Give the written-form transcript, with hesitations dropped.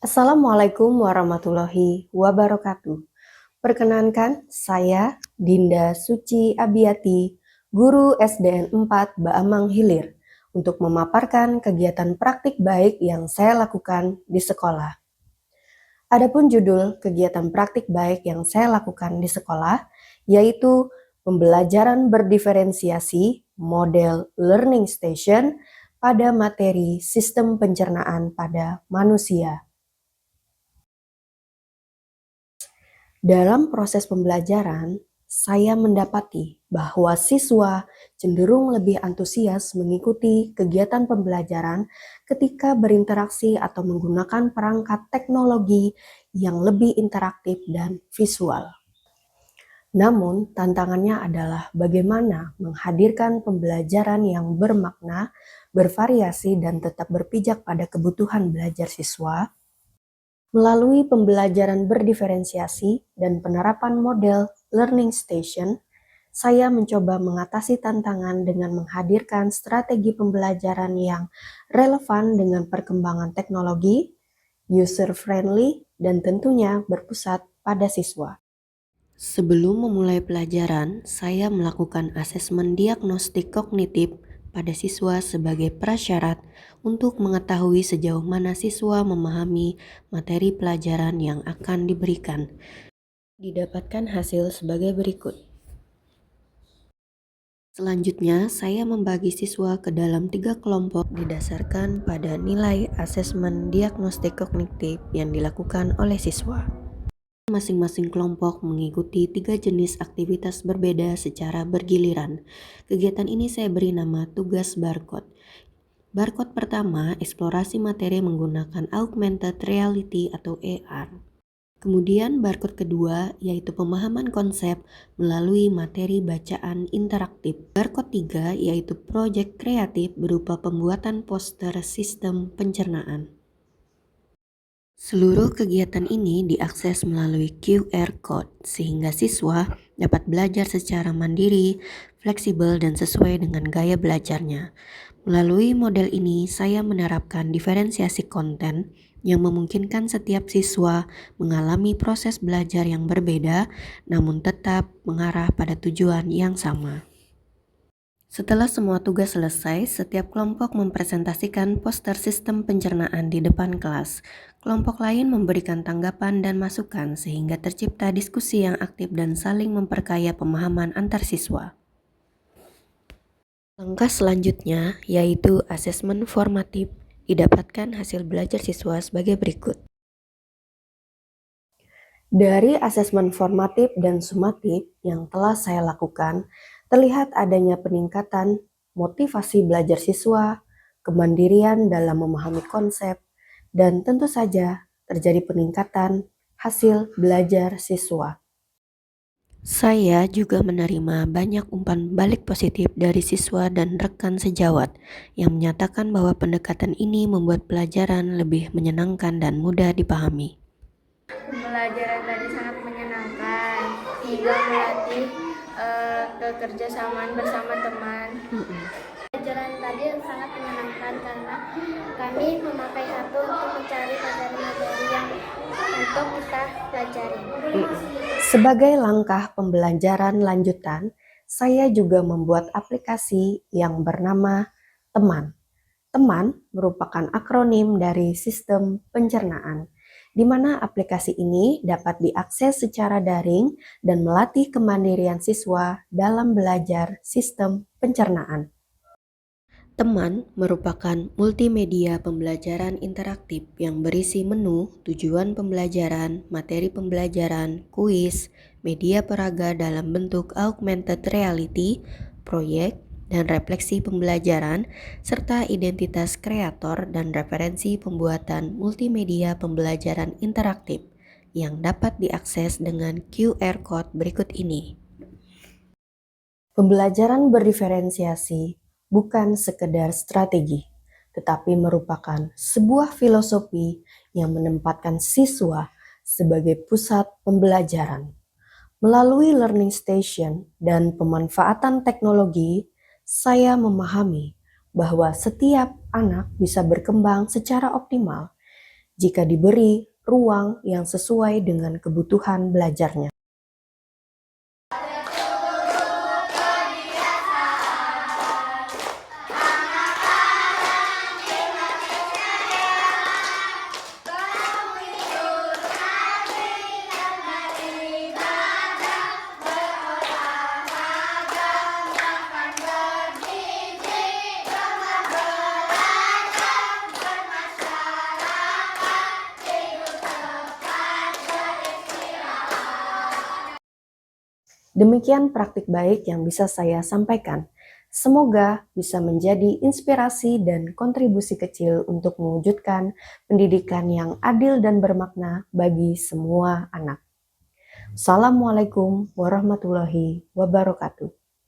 Assalamualaikum warahmatullahi wabarakatuh. Perkenankan, saya Dinda Suci Abiati, Guru SDN 4 Baamang Hilir, untuk memaparkan kegiatan praktik baik yang saya lakukan di sekolah. Adapun judul kegiatan praktik baik yang saya lakukan di sekolah, yaitu pembelajaran berdiferensiasi model learning station pada materi sistem pencernaan pada manusia. Dalam proses pembelajaran, saya mendapati bahwa siswa cenderung lebih antusias mengikuti kegiatan pembelajaran ketika berinteraksi atau menggunakan perangkat teknologi yang lebih interaktif dan visual. Namun, tantangannya adalah bagaimana menghadirkan pembelajaran yang bermakna, bervariasi, dan tetap berpijak pada kebutuhan belajar siswa. Melalui pembelajaran berdiferensiasi dan penerapan model learning station, saya mencoba mengatasi tantangan dengan menghadirkan strategi pembelajaran yang relevan dengan perkembangan teknologi, user-friendly, dan tentunya berpusat pada siswa. Sebelum memulai pelajaran, saya melakukan asesmen diagnostik kognitif pada siswa sebagai prasyarat untuk mengetahui sejauh mana siswa memahami materi pelajaran yang akan diberikan. Didapatkan hasil sebagai berikut. Selanjutnya, saya membagi siswa ke dalam 3 kelompok didasarkan pada nilai asesmen diagnostik kognitif yang dilakukan oleh siswa. Masing-masing kelompok mengikuti 3 jenis aktivitas berbeda secara bergiliran. Kegiatan ini saya beri nama tugas barcode. Barcode pertama, eksplorasi materi menggunakan augmented reality atau AR. Kemudian barcode kedua, yaitu pemahaman konsep melalui materi bacaan interaktif. Barcode 3, yaitu proyek kreatif berupa pembuatan poster sistem pencernaan. Seluruh kegiatan ini diakses melalui QR Code, sehingga siswa dapat belajar secara mandiri, fleksibel, dan sesuai dengan gaya belajarnya. Melalui model ini, saya menerapkan diferensiasi konten yang memungkinkan setiap siswa mengalami proses belajar yang berbeda, namun tetap mengarah pada tujuan yang sama. Setelah semua tugas selesai, setiap kelompok mempresentasikan poster sistem pencernaan di depan kelas. Kelompok lain memberikan tanggapan dan masukan sehingga tercipta diskusi yang aktif dan saling memperkaya pemahaman antar siswa. Langkah selanjutnya yaitu asesmen formatif. Didapatkan hasil belajar siswa sebagai berikut. Dari asesmen formatif dan sumatif yang telah saya lakukan, terlihat adanya peningkatan motivasi belajar siswa, kemandirian dalam memahami konsep, dan tentu saja terjadi peningkatan hasil belajar siswa. Saya juga menerima banyak umpan balik positif dari siswa dan rekan sejawat yang menyatakan bahwa pendekatan ini membuat pelajaran lebih menyenangkan dan mudah dipahami. Pembelajaran tadi sangat menyenangkan hingga melatih kekerjasaamaan bersama teman. Pembelajaran tadi sangat menyenangkan karena kami memakai HP untuk mencari materi-materi yang untuk kita pelajari. Sebagai langkah pembelajaran lanjutan, saya juga membuat aplikasi yang bernama Teman. Teman merupakan akronim dari sistem pencernaan, di mana aplikasi ini dapat diakses secara daring dan melatih kemandirian siswa dalam belajar sistem pencernaan. Teman merupakan multimedia pembelajaran interaktif yang berisi menu, tujuan pembelajaran, materi pembelajaran, kuis, media peraga dalam bentuk augmented reality, proyek, dan refleksi pembelajaran, serta identitas kreator dan referensi pembuatan multimedia pembelajaran interaktif yang dapat diakses dengan QR Code berikut ini. Pembelajaran berdiferensiasi bukan sekedar strategi, tetapi merupakan sebuah filosofi yang menempatkan siswa sebagai pusat pembelajaran. Melalui learning station dan pemanfaatan teknologi, saya memahami bahwa setiap anak bisa berkembang secara optimal jika diberi ruang yang sesuai dengan kebutuhan belajarnya. Demikian praktik baik yang bisa saya sampaikan. Semoga bisa menjadi inspirasi dan kontribusi kecil untuk mewujudkan pendidikan yang adil dan bermakna bagi semua anak. Assalamualaikum warahmatullahi wabarakatuh.